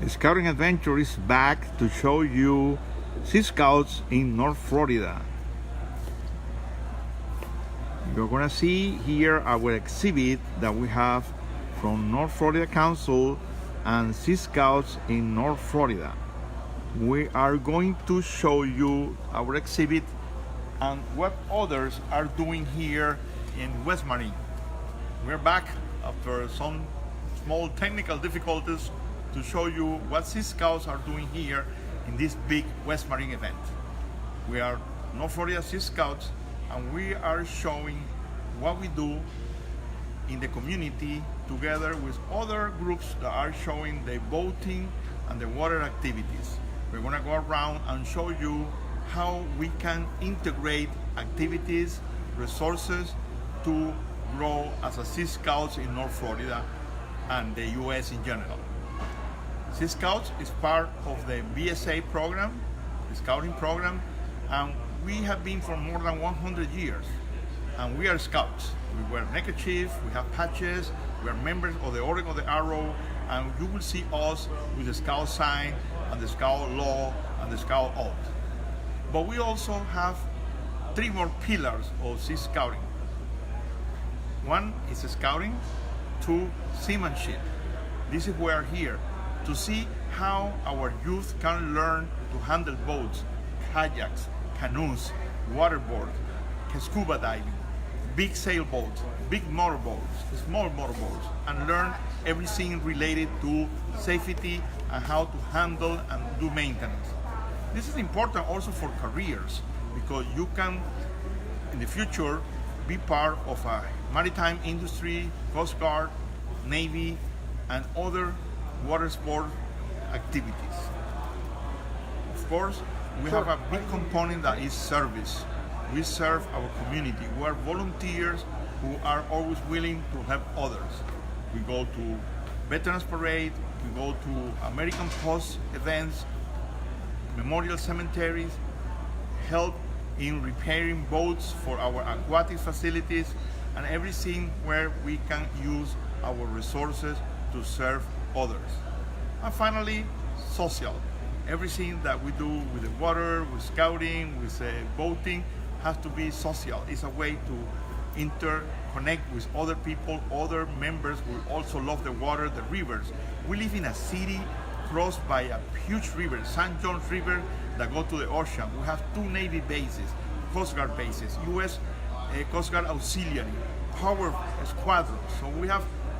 Scouting Adventure is back to show you Sea Scouts in North Florida. You're gonna see here our exhibit that we have from North Florida Council and Sea Scouts in North Florida. We are going to show you our exhibit and what others are doing here in West Marine. We're back after some small technical difficulties to show you what Sea Scouts are doing here in this big West Marine event. We are North Florida Sea Scouts and we are showing what we do in the community together with other groups that are showing the boating and the water activities. We're gonna go around and show you how we can integrate activities, resources to grow as a Sea Scouts in North Florida and the US in general. Sea Scouts is part of the BSA program, the scouting program, and we have been for more than 100 years. And we are scouts. We wear neckerchiefs, we have patches, we are members of the Order of the Arrow, and you will see us with the scout sign and the scout law and the scout oath. But we also have three more pillars of Sea Scouting. One is scouting, two, seamanship. This is why we are here, to see how our youth can learn to handle boats, kayaks, canoes, waterboard, scuba diving, big sailboats, big motorboats, small motorboats, and learn everything related to safety and how to handle and do maintenance. This is important also for careers because you can, in the future, be part of a maritime industry, Coast Guard, Navy, and other water sport activities. Of course, we have a big component that is service. We serve our community. We are volunteers who are always willing to help others. We go to Veterans Parade, we go to American Post events, memorial cemeteries, help in repairing boats for our aquatic facilities, and everything where we can use our resources to serve others. And finally, social. Everything that we do with the water, with scouting, with boating, has to be social. It's a way to interconnect with other people, other members who also love the water, the rivers. We live in a city crossed by a huge river, St. John's River, that go to the ocean. We have two Navy bases, Coast Guard bases, US Coast Guard Auxiliary, Power Squadrons. So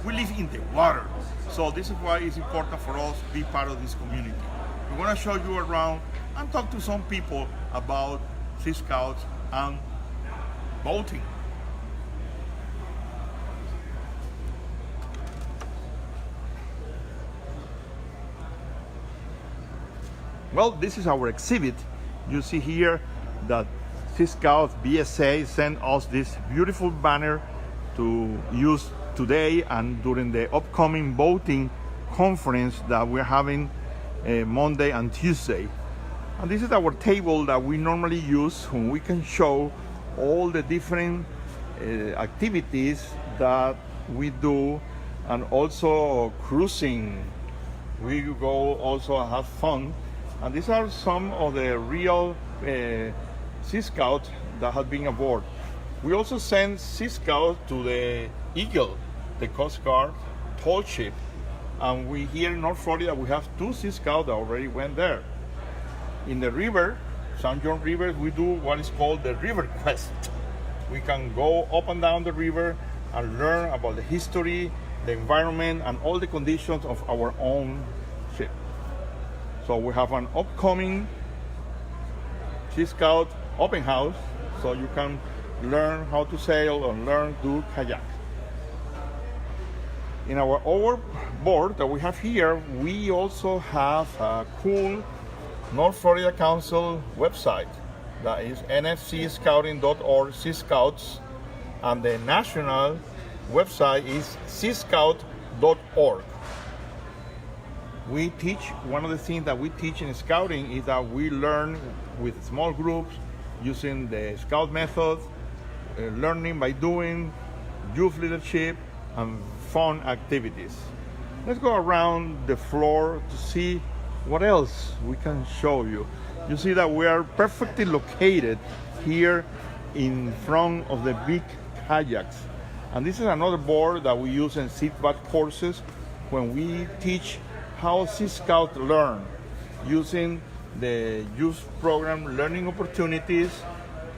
we live in the water. So this is why it's important for us to be part of this community. We want to show you around and talk to some people about Sea Scouts and boating. Well, this is our exhibit. You see here that Sea Scouts BSA sent us this beautiful banner to use today and during the upcoming boating conference that we're having Monday and Tuesday. And this is our table that we normally use when we can show all the different activities that we do, and also cruising. We go also have fun. And these are some of the real Sea Scouts that have been aboard. We also send Sea Scouts to the Eagle, the Coast Guard tall ship. And we here in North Florida, we have two Sea Scouts that already went there. In the river, St. John River, we do what is called the River Quest. We can go up and down the river and learn about the history, the environment, and all the conditions of our own ship. So we have an upcoming Sea Scout open house, so you can learn how to sail and learn to do kayak. In our board that we have here, we also have a cool North Florida Council website that is nfcscouting.org, Sea Scouts, and the national website is seascout.org. We teach, one of the things that we teach in scouting is that we learn with small groups using the scout method, learning by doing, youth leadership, and fun activities. Let's go around the floor to see what else we can show you. You see that we are perfectly located here in front of the big kayaks. And this is another board that we use in seatback courses when we teach how Sea Scouts learn using the youth program learning opportunities,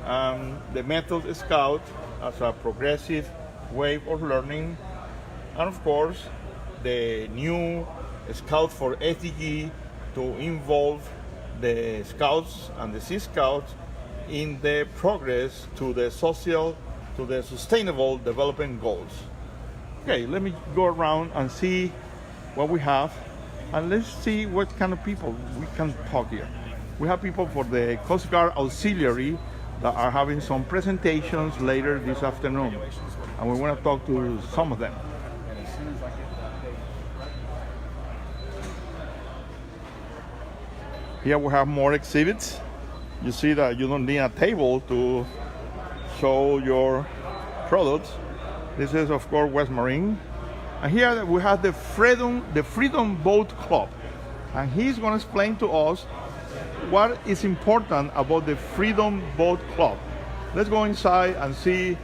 the method Scout as a progressive way of learning, and of course the new Scout for SDG to involve the Scouts and the Sea Scouts in the progress to the sustainable development goals. Okay, let me go around and see what we have, and let's see what kind of people we can talk here. We have people for the Coast Guard Auxiliary that are having some presentations later this afternoon, and we want to talk to some of them. Here we have more exhibits. You see that you don't need a table to show your products. This is of course West Marine. And here we have the Freedom Boat Club. And he's going to explain to us what is important about the Freedom Boat Club. Let's go inside and see.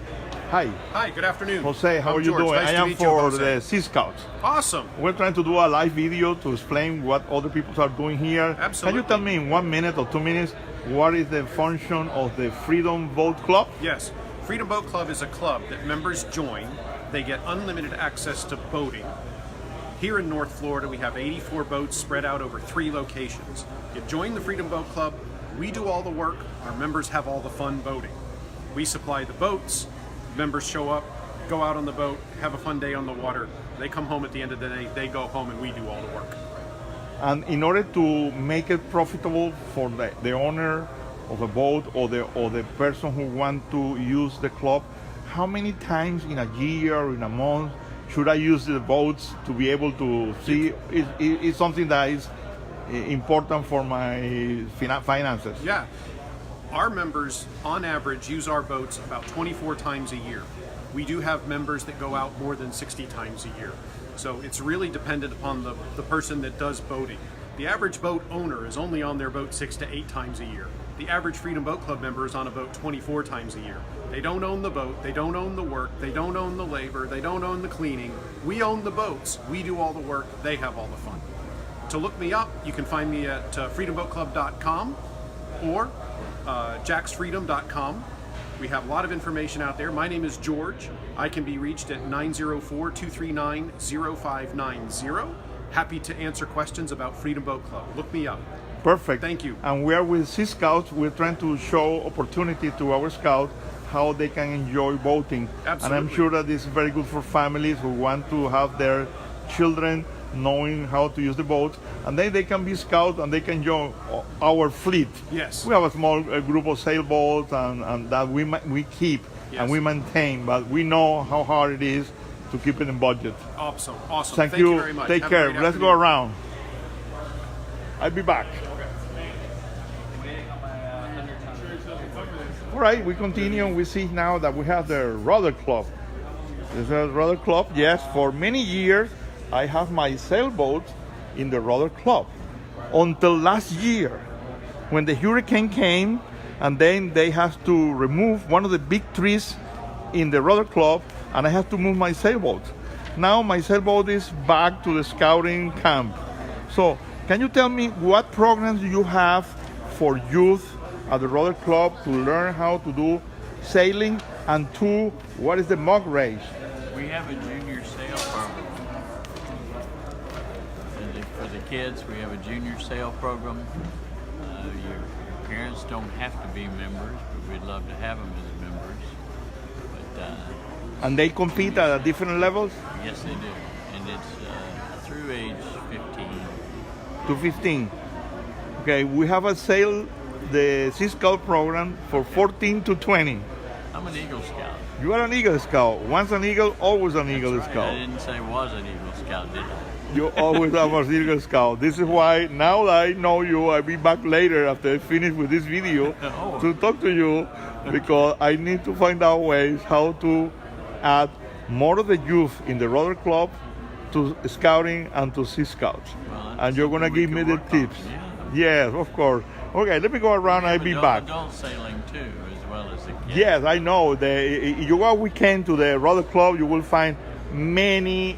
Hi. Hi, good afternoon. Jose, how I'm are you George. doing? Nice I to am meet you, for Jose. the Sea Scouts. Awesome. We're trying to do a live video to explain what other people are doing here. Absolutely. Can you tell me in 1 minute or 2 minutes what is the function of the Freedom Boat Club? Yes. Freedom Boat Club is a club that members join. They get unlimited access to boating. Here in North Florida, we have 84 boats spread out over 3 locations. You join the Freedom Boat Club, we do all the work, our members have all the fun boating. We supply the boats, members show up, go out on the boat, have a fun day on the water. They come home at the end of the day, they go home, and we do all the work. And in order to make it profitable for the owner of a boat or the person who want to use the club, how many times in a year or in a month should I use the boats to be able to see? Is something that is important for my finances? Yeah. Our members, on average, use our boats about 24 times a year. We do have members that go out more than 60 times a year. So it's really dependent upon the person that does boating. The average boat owner is only on their boat 6 to 8 times a year. The average Freedom Boat Club member is on a boat 24 times a year. They don't own the boat, they don't own the work, they don't own the labor, they don't own the cleaning. We own the boats, we do all the work, they have all the fun. To look me up, you can find me at freedomboatclub.com or jacksfreedom.com. We have a lot of information out there. My name is George. I can be reached at 904-239-0590. Happy to answer questions about Freedom Boat Club. Look me up. Perfect. Thank you. And we are with Sea Scouts. We're trying to show opportunity to our scouts how they can enjoy boating. Absolutely. And I'm sure that this is very good for families who want to have their children knowing how to use the boat, and then they can be scouts and they can join our fleet. Yes. We have a small group of sailboats and that we keep and we maintain, but we know how hard it is to keep it in budget. Awesome. Thank you you very much. Take Have a care. great Let's go afternoon. around. I'll be back. All right, we continue and we see now that we have the Rudder Club. This is a Rudder Club. Yes, for many years I have my sailboat in the Rudder Club until last year when the hurricane came and then they have to remove one of the big trees in the Rudder Club and I have to move my sailboat. Now my sailboat is back to the scouting camp. So can you tell me what programs you have for youth at the Rudder Club to learn how to do sailing, and 2, what is the mock race? We have a junior sail program. For the kids, we have a junior sail program. Your parents don't have to be members, but we'd love to have them as members. But, And they compete at different levels? yes, they do. And it's through age 15. To 15. Okay, we have the Sea Scout program for 14 to 20. I'm an Eagle Scout. You are an Eagle Scout. Once an Eagle, always an Eagle That's right. Scout. I didn't say was an Eagle Scout, did I? You always have an Eagle Scout. This is why now that I know you, I'll be back later after I finish with this video Oh. to talk to you, because I need to find out ways how to add more of the youth in the Rudder Club to scouting and to Sea Scouts. Well, And you're gonna we give can me the work on. tips. Yeah. Yes, of course. Okay, let me go around. I'll be back. Adult sailing too, as well as the kids. Yes, I know. You go weekend to the Rudder Club, you will find many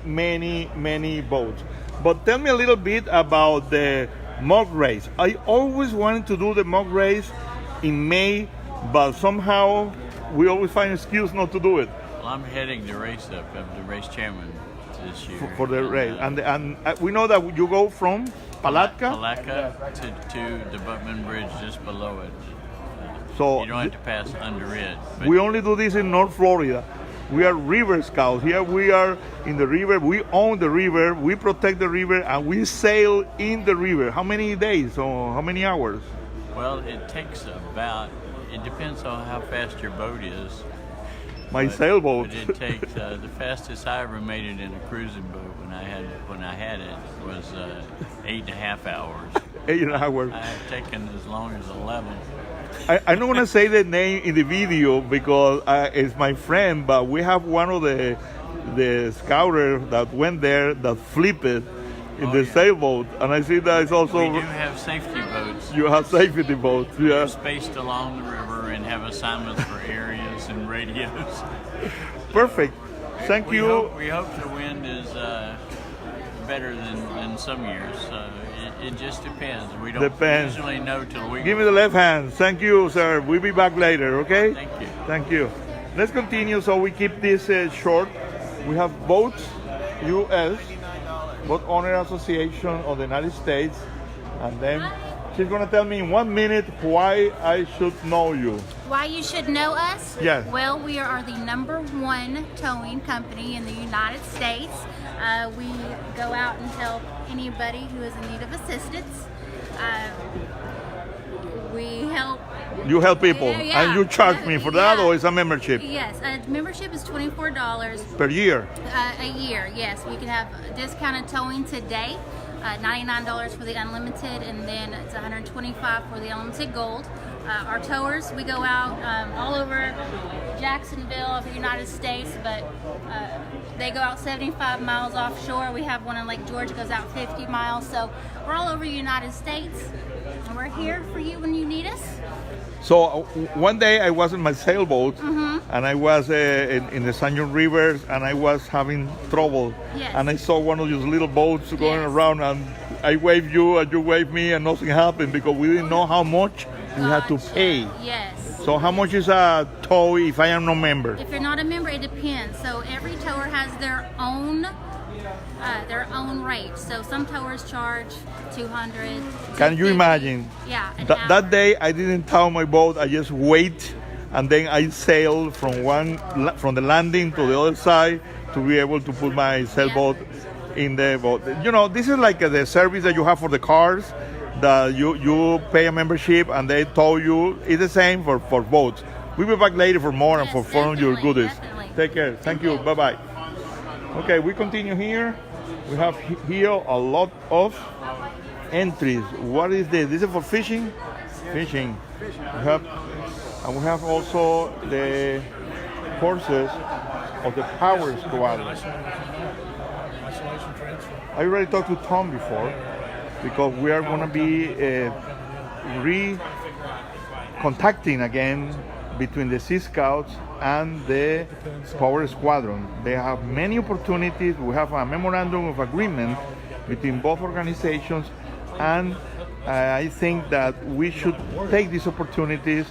boats. But tell me a little bit about the mock race. I always wanted to do the mock race in May, but somehow we always find an excuse not to do it. Well, I'm heading the race up. I'm the race chairman this year. For the race. And we know that you go from Palatka. Palatka to the Boatman Bridge just below it. So You don't have to pass under it. But we only do this in North Florida. We are river scouts. Here we are in the river. We own the river. We protect the river, and we sail in the river. How many days or how many hours? well, it takes about. It depends on how fast your boat is. My sailboat. But it takes the fastest I ever made it in a cruising boat when I had it was 8.5 hours. 8 hours. I have taken as long as 11. I'm not gonna say the name in the video because it's my friend, but we have one of the scouters that went there that flipped it in the sailboat, and I see that it's also. We do have safety boats. You have safety boats, yeah. They're spaced along the river and have assignments for areas and radios. Perfect. Thank you. We hope the wind is better than some years. It just depends. We don't usually know till we. Give me the left hand. Thank you, sir. We'll be back later, okay? Thank you. Thank you. Let's continue so we keep this short. We have BoatUS, Boat Owner Association of the United States, and then she's going to tell me in 1 minute why I should know you. Why you should know us? Yes. Well, we are the #1 towing company in the United States. We go out and help anybody who is in need of assistance. We help. You help people, Yeah, and you charge me for that, yeah. or is a membership? Yes, membership is $24 Per year? a year. Yes, we can have discounted towing today. $99 for the unlimited, and then it's $125 for the unlimited gold. Our towers, we go out all over Jacksonville, the United States, but they go out 75 miles offshore. We have one in Lake George that goes out 50 miles. So we're all over the United States, and we're here for you when you need us. So one day I was in my sailboat, and I was in the San Juan River, and I was having trouble. Yes. And I saw one of those little boats going Yes. around, and I waved you, and you waved me, and nothing happened because we didn't know how much we had to Gotcha. pay. Yes. So how much is a tow if I am no member? If you're not a member, it depends. So every tower has their own rate. So some towers charge $200. Can you $250. imagine? Yeah. an That hour. day I didn't tow my boat. I just wait, and then I sailed from the landing to the other side to be able to put my sailboat in the boat. You know, this is like the service that you have for the cars. That you pay a membership and they tow you. It's the same for boats. We'll be back later for more and Yes, for fun of your definitely, goodies. definitely. Take care. Thank you. Bye bye. Okay, we continue here. We have here a lot of entries. What is this? This is for fishing? Fishing. We have also the courses of the Power Squadron. I already talked to Tom before because we are going to be contacting again between the Sea Scouts and the Power Squadron. They have many opportunities. We have a memorandum of agreement between both organizations, and I think that we should take these opportunities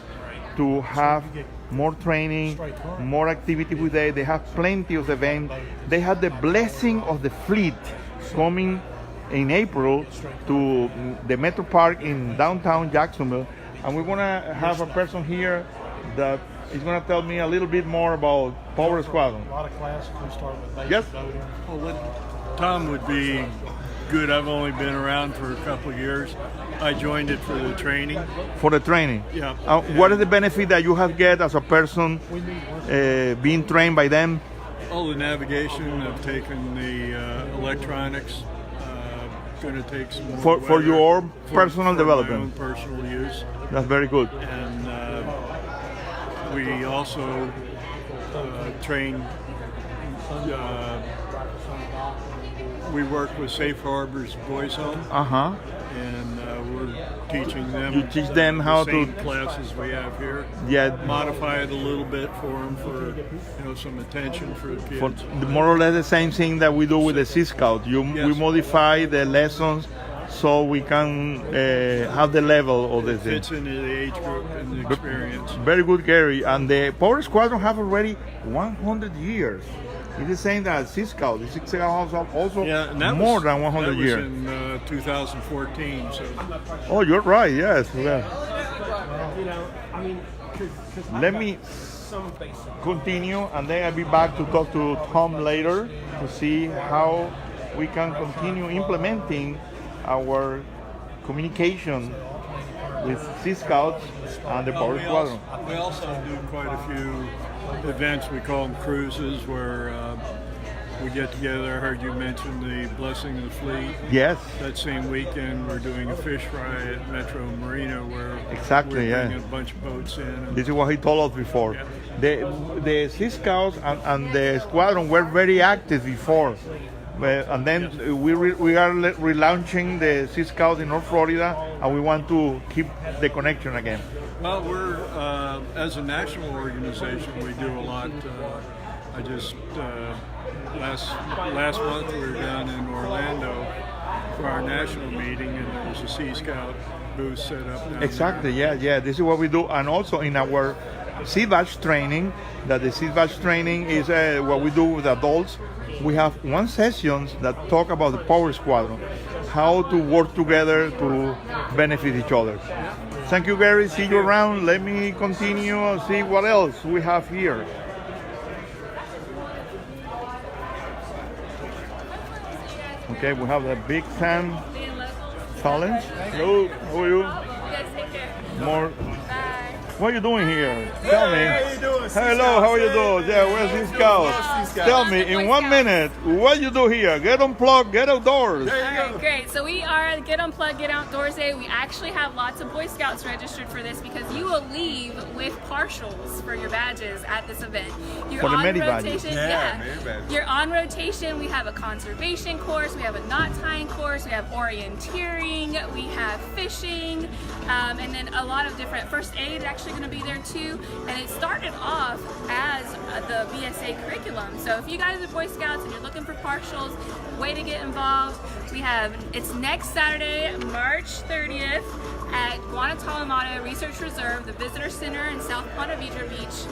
to have more training, more activity with them. They have plenty of events. They had the blessing of the fleet coming in April to the Metro Park in downtown Jacksonville, and we're gonna have a person here that is gonna tell me a little bit more about Power Squadron. A lot of classes. We start with basic Yes. boating. Tom would be good. I've only been around for a couple of years. I joined it for the training. For the training. Yeah. What is the benefit that you have get as a person being trained by them? All the navigation. I've taken the electronics. Going to take some more For weather your personal for development. my own personal use, That's very good. and we also train we work with Safe Harbors Boys Home, Uh-huh. and we're teaching them. You teach them how the to- same classes we have here. Yeah. Modify it a little bit for them for some attention for the kids. For more or less the same thing that we do with the Sea Scout. We Yes. modify the lessons so we can have the level of the thing. Fits into the age group and the experience. Very good, Gary. And the Power Squadron have already 100 years. It is saying that Sea Scout, the Sea Scout have also And that more was, than 100 that was years. in 2014. So Oh, you're right. Yes. Yeah. Let me continue, and then I'll be back to talk to Tom later to see how we can continue implementing our communication with Sea Scouts and the Power Squadron. We also do quite a few events. We call them cruises, where we get together. I heard you mention the Blessing of the Fleet. Yes. That same weekend, we're doing a fish fry at Metro Marina, where Exactly, we're yeah. bringing a bunch of boats in. And This is what he told us before. Yeah. The Sea Scouts and the squadron were very active before. And then we are relaunching the Sea Scouts in North Florida, and we want to keep the connection again. well, we're as a national organization, we do a lot. I just last month we were down in Orlando for our national meeting, and there was a Sea Scout booth set up down Exactly, there. yeah. This is what we do. And also in our Sea Badge training, that the Sea Badge training is what we do with adults. We have one session that talk about the Power Squadron, how to work together to benefit each other. Thank you, Gary. See you around. Let me continue and see what else we have here. Okay, we have the Big Sam Challenge. Hello, how are you? You guys take care. More. Bye. What are you doing here? Tell me. How you doing, Sea Hello, how are you Scouts? doing? Yeah, where's Sea Scouts? Tell me in Boy 1 Scouts. minute, what you do here? Get unplugged, get outdoors. All right, great. So we are Get Unplugged, Get Outdoors Day. We actually have lots of Boy Scouts registered for this because you will leave with partials for your badges at this event. You're For the on medi badges. rotation. Yeah, medi badges. You're on rotation. We have a conservation course. We have a knot tying course. We have orienteering. We have fishing, and then a lot of different first aid actually going to be there too. And it started off as the BSA curriculum. So if you guys are Boy Scouts and you're looking for partials, way to get involved. It's next Saturday, March 30th at Guantanamo Research Reserve, the Visitor Center in South Ponte Vedra Beach.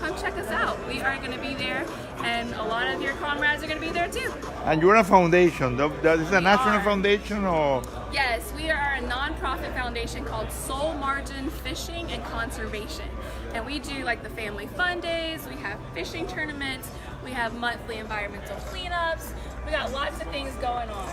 Come check us out. We are going to be there, and a lot of your comrades are going to be there too. And you're a foundation. That is a We national are. foundation or? Yes, we are a nonprofit foundation called Soul Margin Fishing and Conservation. And we do like the family fun days, we have fishing tournaments, we have monthly environmental cleanups, we got lots of things going on.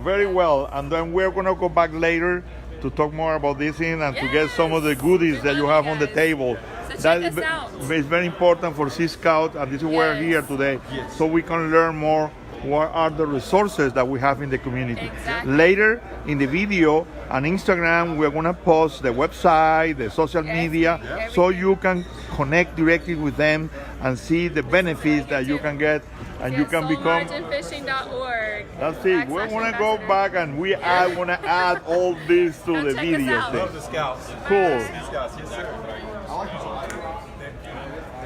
Very well. And then we're going to go back later to talk more about this thing and to get some of the goodies that you have on the table. So check us out. Is very important for Sea Scout, and this is why we're Yes. here today, so we can learn more what are the resources that we have in the community. Exactly. Later in the video on Instagram, we're going to post the website, the social Yes, media, so everything. you can connect directly with them and see the benefits that you can get, and you can become. soulmarginfishing.org. That's it. We / want to go ambassador. back and we want to add all this to Come the check us video out. thing. Love the Scouts. Cool. Scouts, yes sir.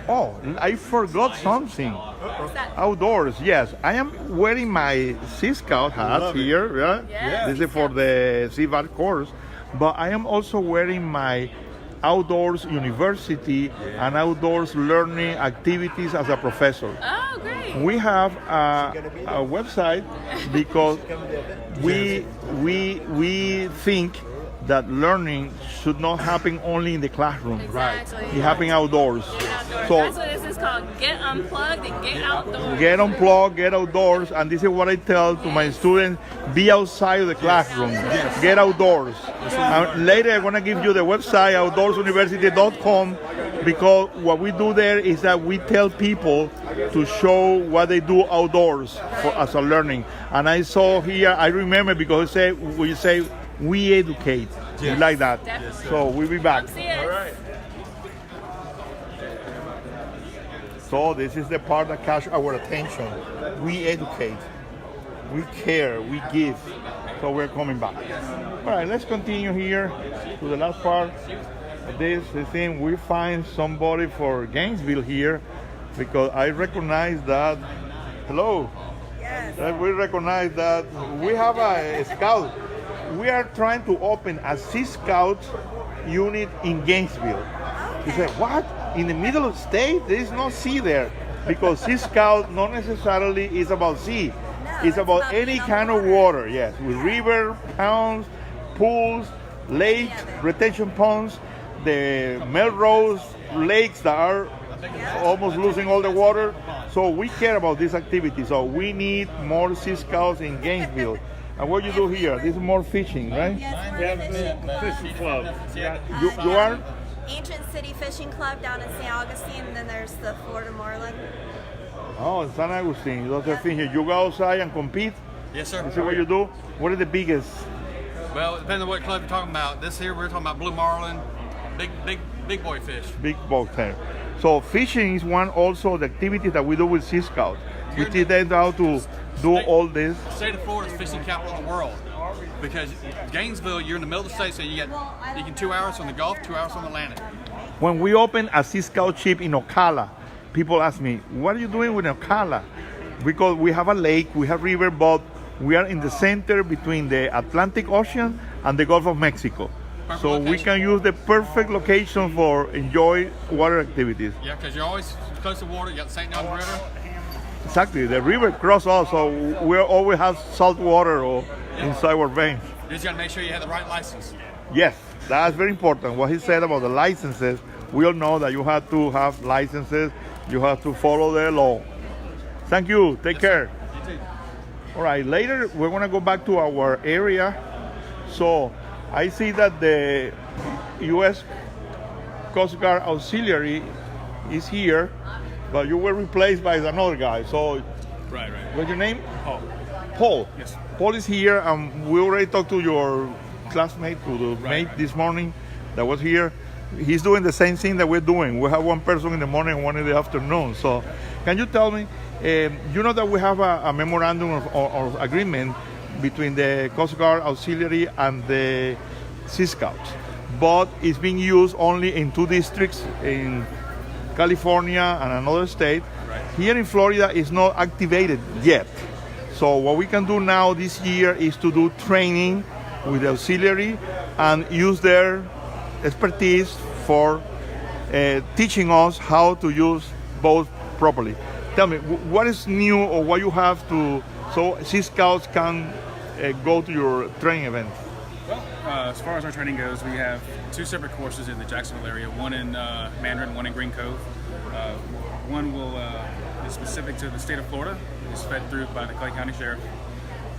Oh, I forgot something. What's that? Outdoors, yes. I am wearing my Sea Scout hat Love it. here. Yeah? Yeah. This is for the Sea Vat course. But I am also wearing my outdoors university and outdoors learning activities as a professor. Oh, great. We have a website because we think that learning should not happen only in the classroom. Exactly. It happens outdoors. Outdoors. So That's what this is called. Get unplugged and get outdoors. get unplugged, get outdoors, and this is what I tell to my students: be outside of the classroom, get outdoors. And later I'm gonna give you the website outdoorsuniversity.com, because what we do there is that we tell people to show what they do outdoors as a learning. And I saw here, I remember because we say we educate. We like that. Definitely. So we'll be back. Come see us. All right. So this is the part that catch our attention. We educate, we care, we give. So we're coming back. All right, let's continue here to the last part of this thing. We find somebody for Gainesville here because I recognize that. Hello. Yes. We recognize that we have a scout. We are trying to open a Sea Scout unit in Gainesville. You say, what? In the middle of the state? There is no sea there. Because Sea Scout not necessarily is about sea. It's about any kind of water, yes. With river, ponds, pools, lakes, retention ponds, the Melrose lakes that are almost losing all the water. So we care about this activity. So we need more Sea Scouts in Gainesville. And what you do here? This is more fishing, right? Yes, we're a fishing club. You are? Ancient City Fishing Club down in St. Augustine, and then there's the Florida Marlin. Oh, in San Agustin. Those are things here. You go outside and compete? Yes, sir. This is what you do? What is the biggest? Well, depending on what club you're talking about. This here, we're talking about blue marlin, big boy fish. Big boat there. So fishing is one also of the activities that we do with Sea Scouts. We teach them how to do all this. The state of Florida is fishing capital of the world because Gainesville, you're in the middle of the state, so you can 2 hours on the Gulf, 2 hours on the Atlantic. When we open a Sea Scout ship in Ocala, people ask me, what are you doing with Ocala? Because we have a lake, we have river, but we are in the center between the Atlantic Ocean and the Gulf of Mexico. Perfect so location. We can use the perfect location for enjoy water activities. Yeah, because you're always close to water. You got the St. Johns River. Exactly, the river cross also. We always have salt water inside our veins. You just got to make sure you have the right license. Yes, that's very important. What he said about the licenses, we all know that you have to have licenses. You have to follow the law. Thank you. Take care. You too. All right, later we're going to go back to our area. So I see that the U.S. Coast Guard Auxiliary is here, but you were replaced by another guy. So, Right. what's your name? Paul. Paul. Yes. Paul is here, and we already talked to your classmate, to the mate this morning that was here. He's doing the same thing that we're doing. We have one person in the morning and one in the afternoon. So, can you tell me, you know that we have a memorandum of agreement between the Coast Guard Auxiliary and the Sea Scouts, but it's being used only in 2 districts, in California and another state. Right. Here in Florida, it's not activated yet. So what we can do now this year is to do training with the auxiliary and use their expertise for teaching us how to use boats properly. Tell me, what is new or what you have to, so Sea Scouts can go to your training events? Well, as far as our training goes, we have 2 separate courses in the Jacksonville area, one in Mandarin, one in Green Cove. One is specific to the state of Florida. It's fed through by the Clay County Sheriff,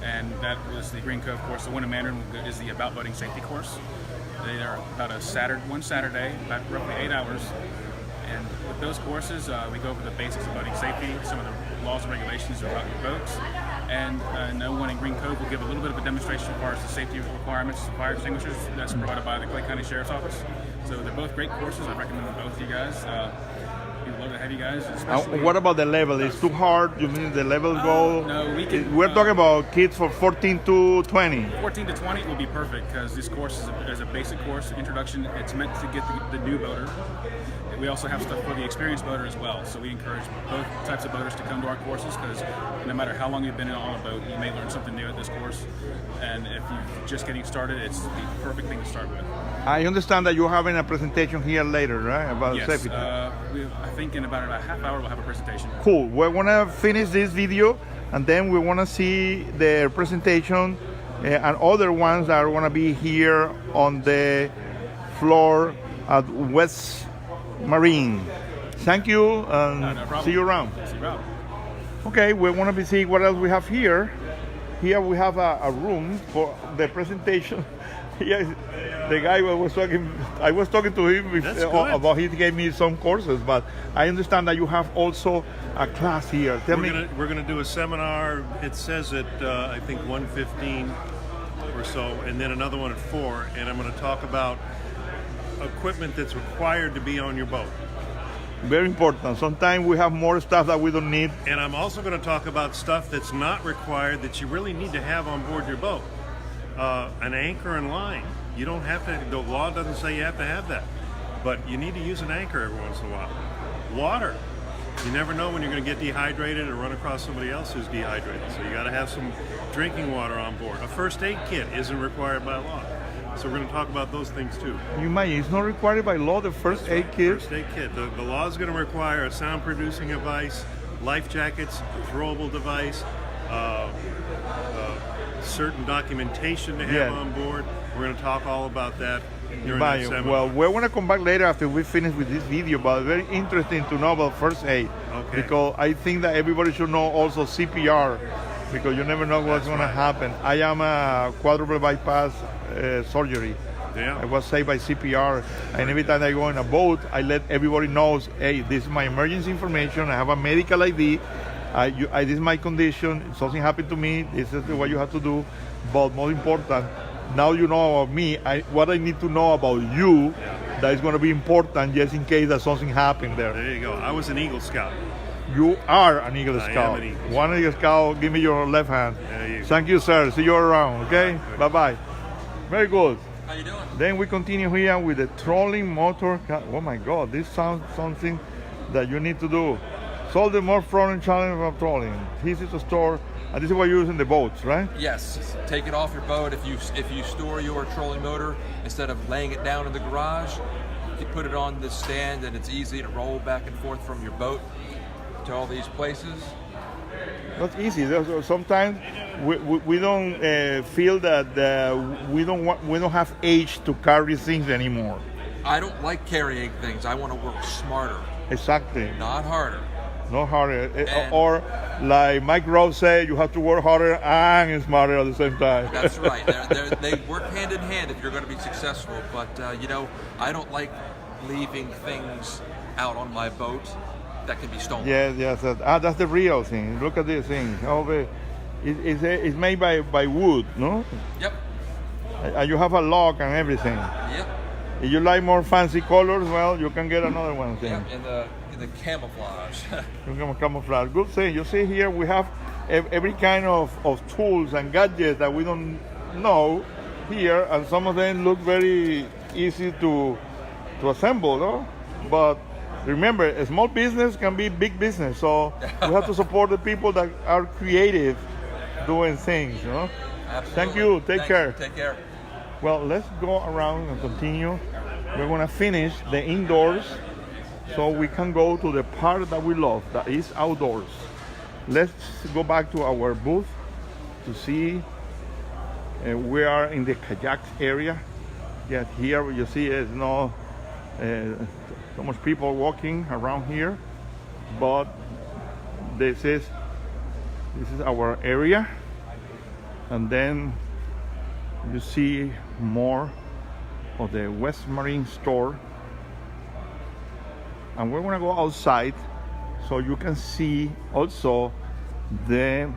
and that was the Green Cove course. The one in Mandarin is the About Boating Safety course. They are about one Saturday, about roughly 8 hours. And with those courses, we go over the basics of boating safety, some of the laws and regulations about your boats. And no one in Green Cove will give a little bit of a demonstration as far as the safety requirements, fire extinguishers, that's provided by the Clay County Sheriff's Office. So they're both great courses. I recommend them both to you guys. We'd love to have you guys. What about the level? It's too hard? You mean the level go? No, we can. We're talking about kids from 14 to 20. 14 to 20 will be perfect because this course is a basic course, introduction. It's meant to get the new boater. We also have stuff for the experienced boater as well. So we encourage both types of boaters to come to our courses because no matter how long you've been on a boat, you may learn something new at this course. And if you're just getting started, it's the perfect thing to start with. I understand that you're having a presentation here later, right? About Yes, safety. I think in about a half hour we'll have a presentation. Cool. We want to finish this video and then we want to see the presentation and other ones that are going to be here on the floor at West Marine. Thank you and No problem. see you around. See you around. Okay, we want to be seeing what else we have here. Here we have a room for the presentation. Here, the guy I was talking to him about he gave me some courses, but I understand that you have also a class here. We're gonna do a seminar. It says at I think 1:15 or so, and then another one at 4. And I'm going to talk about equipment that's required to be on your boat. Very important. Sometimes we have more stuff that we don't need. And I'm also going to talk about stuff that's not required that you really need to have on board your boat. An anchor and line. You don't have to, the law doesn't say you have to have that. But you need to use an anchor every once in a while. Water. You never know when you're going to get dehydrated or run across somebody else who's dehydrated. So you got to have some drinking water on board. A first aid kit isn't required by law. So we're going to talk about those things too. You might, it's not required by law, the first aid kit. First aid kit. The law is going to require a sound producing device, life jackets, a throwable device, certain documentation to have on board. We're going to talk all about that during that seminar. Well, we're going to come back later after we finish with this video, but very interesting to know about first aid. Okay. Because I think that everybody should know also CPR, because you never know what's going to happen. I am a quadruple bypass surgery. Yeah. I was saved by CPR, and every time I go in a boat, I let everybody know, hey, this is my emergency information. I have a medical ID. This is my condition. If something happened to me, this is what you have to do. But more important, now you know about me, what I need to know about you that is going to be important just in case that something happened there. There you go. I was an Eagle Scout. You are an Eagle Scout. I am an Eagle Scout. One Eagle Scout, give me your left hand. There you go. Thank you, sir. See you around, okay? Bye-bye. Very good. How you doing? Then we continue here with the trolling motor. Oh my God, this sounds something that you need to do. Solve the more front challenge of trolling. Easy to store, and this is what you use in the boats, right? Yes. Take it off your boat. If you store your trolling motor, instead of laying it down in the garage, you put it on the stand, and it's easy to roll back and forth from your boat to all these places. That's easy. Sometimes we don't feel that we don't have age to carry things anymore. I don't like carrying things. I want to work smarter. Exactly. Not harder. Not harder. Or like Mike Rose said, you have to work harder and smarter at the same time. That's right. They work hand in hand if you're going to be successful. But I don't like leaving things out on my boat that can be stolen. Yes. That's the real thing. Look at this thing. It's made by wood, no? Yep. And you have a lock and everything. Yep. If you like more fancy colors, well, you can get another one. Yep. In the camouflage. You can camouflage. Good thing. You see here we have every kind of tools and gadgets that we don't know here, and some of them look very easy to assemble, no? But remember, a small business can be big business, so we have to support the people that are creative doing things, you know? Absolutely. Thank you. Take care. Take care. Well, let's go around and continue. We're going to finish the indoors so we can go to the part that we love, that is outdoors. Let's go back to our booth to see. We are in the kayaks area. Yes, here you see there's no so much people walking around here, but this is our area, and then you see more of the West Marine store, and we're gonna go outside so you can see also the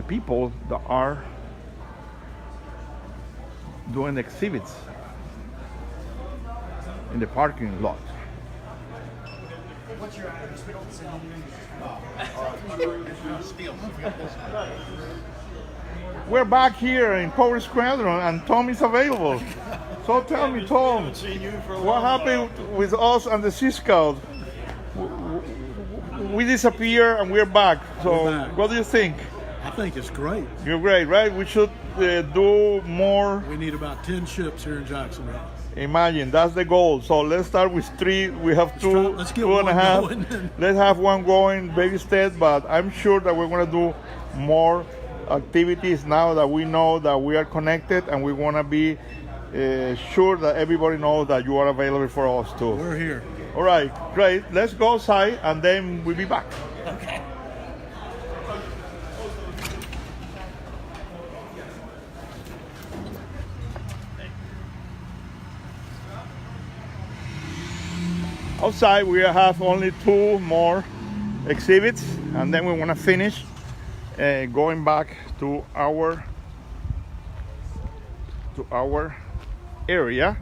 people that are doing exhibits in the parking lot. What's your address? We don't send We're back here in Power Squadron, and Tom is available. So tell me, Tom, what happened with us and the Sea Scout? We disappear and we're back. So what do you think? I think it's great. You're great, right? We should do more. We need about 10 ships here in Jacksonville. Imagine, that's the goal. So let's start with 3. We have 2, let's get 2.5. going. Let's have one going, baby steps, but I'm sure that we're going to do more activities now that we know that we are connected, and we want to be sure that everybody knows that you are available for us too. We're here. All right, great. Let's go outside and then we'll be back. Okay. Outside we have only 2 more exhibits, and then we want to finish going back to our area.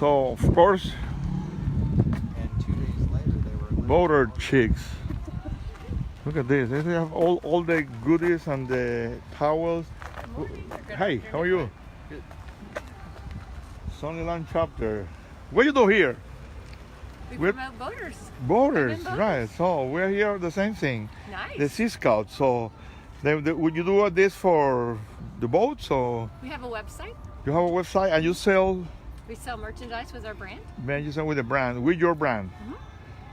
So of course, And 2 days later, they were boater chicks. Look at this. They have all the goodies and the towels. Hey, how are you? Sunnyland chapter. What you do here? We promote boaters. Boaters, Women boaters. right? So we're here the same thing. Nice. The Sea Scouts. So, would you do this for the boats, or We have a website. you have a website and you sell? We sell merchandise with our brand, Man, you sell with the brand, with your brand.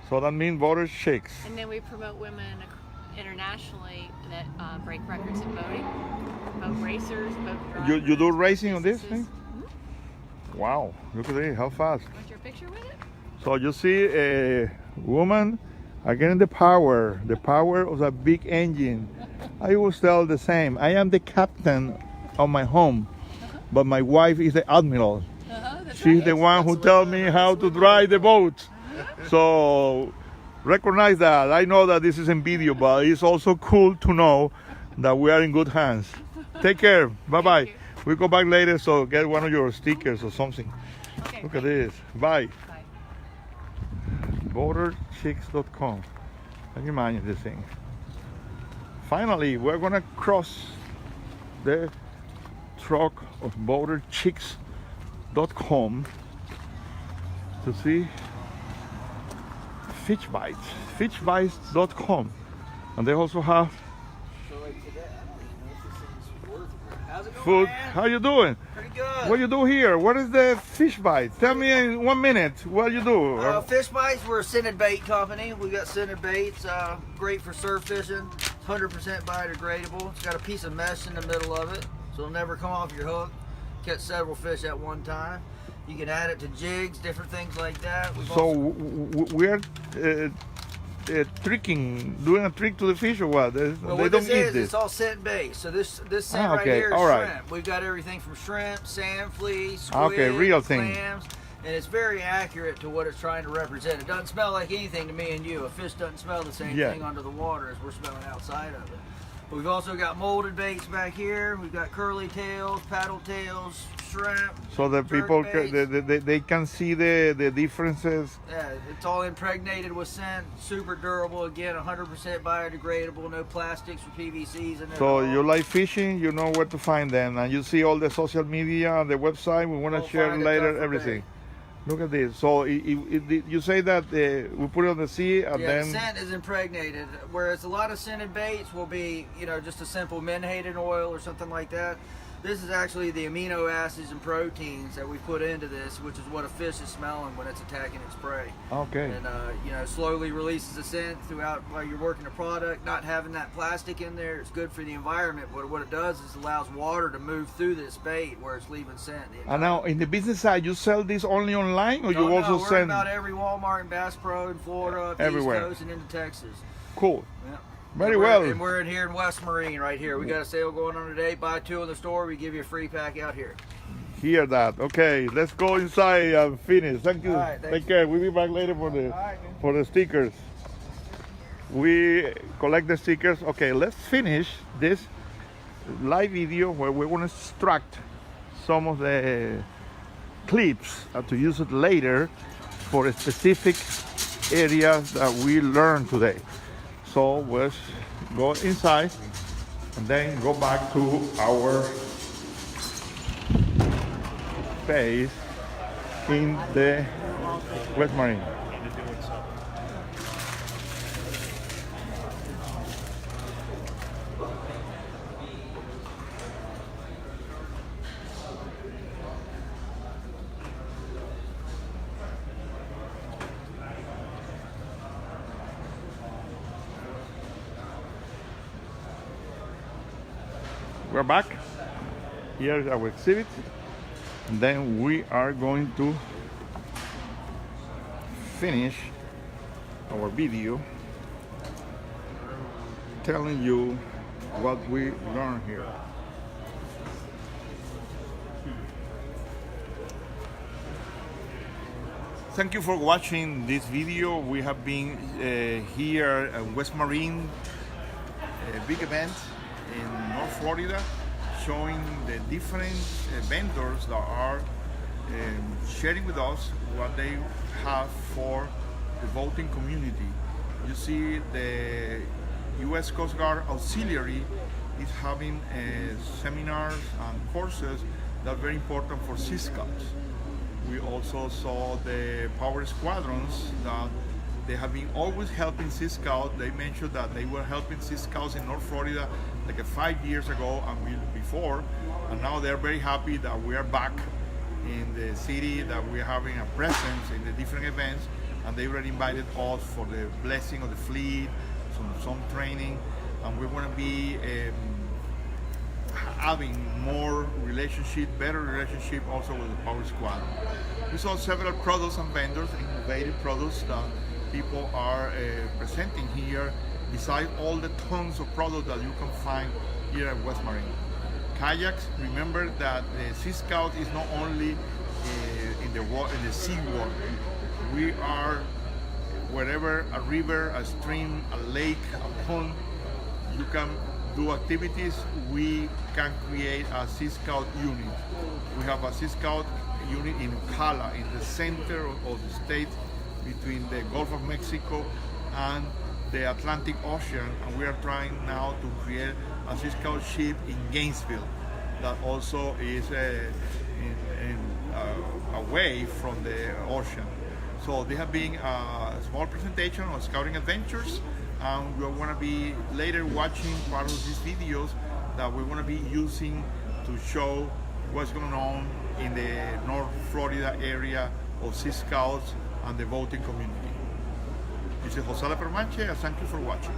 So that means boater chicks. and then we promote women internationally that break records in boating, boat racers, boat drivers. You do racing on this businesses. thing? Wow! Look at this. How fast. Want your picture with it? So you see a woman again the power of a big engine. I will tell the same. I am the captain of my home, but my wife is the admiral. She's the one who tells me how to drive the boat. So recognize that. I know that this is in video, but it's also cool to know that we are in good hands. Take care. Bye-bye. We'll go back later, so get one of your stickers or something. Okay. Look at this. Bye. Bye. BoaterChicks.com. Can you imagine this thing? Finally, we're gonna cross the truck of BoaterChicks.com to see fish bites. Fishbites.com, and they also have food. How you doing? Pretty good. What you do here? What is the fish bite? Tell me in 1 minute what you do. Fish bites, we're a scented bait company. We got scented baits, great for surf fishing. It's 100% biodegradable. It's got a piece of mesh in the middle of it, so it'll never come off your hook. Catch several fish at one time. You can add it to jigs, different things like that. So we're doing a trick to the fish or what? They What don't this eat is, this. it's all scent based. So this scent right okay. here is All right. shrimp. We've got everything from shrimp, sand fleas, squid, Okay, real thing. clams, and it's very accurate to what it's trying to represent. It doesn't smell like anything to me and you. A fish doesn't smell the same Yeah. thing under the water as we're smelling outside of it. But we've also got molded baits back here. We've got curly tails, paddle tails, shrimp. So the jerk people baits. they can see the differences. Yeah, it's all impregnated with scent, super durable. Again, 100% biodegradable, no plastics or PVCs in it. So at all. you like fishing, you know where to find them, and you see all the social media and the website. We want to We'll share find it later tough for everything. Look at this. So you say that we put it on the sea and Yeah, then the scent is impregnated. Whereas a lot of scented baits will be, just a simple menhaden oil or something like that. This is actually the amino acids and proteins that we put into this, which is what a fish is smelling when it's attacking its prey. Okay. And slowly releases the scent throughout while you're working the product. Not having that plastic in there, it's good for the environment. But what it does is allows water to move through this bait where it's leaving scent. And now in the business side, you sell this only online, or you No, also we're in send about every Walmart and Bass Pro in Florida, up the Everywhere. East Coast and into Texas. Cool. Yeah. Very And well. And we're in here in West Marine right here. We got a sale going on today. Buy two in the store, we give you a free pack out here. Hear that? Okay, let's go inside and finish. Thank you. All right, thanks. Take care. We'll be back later for the stickers. We collect the stickers. Okay, let's finish this live video where we want to extract some of the clips to use it later for a specific areas that we learned today. So let's go inside and then go back to our base in the West Marine. We're back. Here's our exhibit. And then we are going to finish our video telling you what we learned here. Thank you for watching this video. We have been here at West Marine, a big event in North Florida, showing the different vendors that are sharing with us what they have for the boating community. You see, the U.S. Coast Guard Auxiliary is having seminars and courses that are very important for Sea Scouts. We also saw the Power Squadrons that they have been always helping Sea Scouts. They mentioned that they were helping Sea Scouts in North Florida like 5 years ago and before, and now they're very happy that we are back in the city, that we're having a presence in the different events, and they already invited us for the blessing of the fleet, some training, and we want to be having more relationship, better relationship also with the Power Squad. We saw several products and vendors, innovative products that people are presenting here, besides all the tons of products that you can find here at West Marine. Kayaks, remember that the Sea Scout is not only in the sea world. We are wherever a river, a stream, a lake, a pond, you can do activities. We can create a Sea Scout unit. We have a Sea Scout unit in Cala, in the center of the state, between the Gulf of Mexico and the Atlantic Ocean, and we are trying now to create a Sea Scout ship in Gainesville that also is away from the ocean. So they have been a small presentation on scouting adventures, and we want to be later watching part of these videos that we want to be using to show what's going on in the North Florida area of Sea Scouts and the boating community. This is Jose Permanche, and thank you for watching.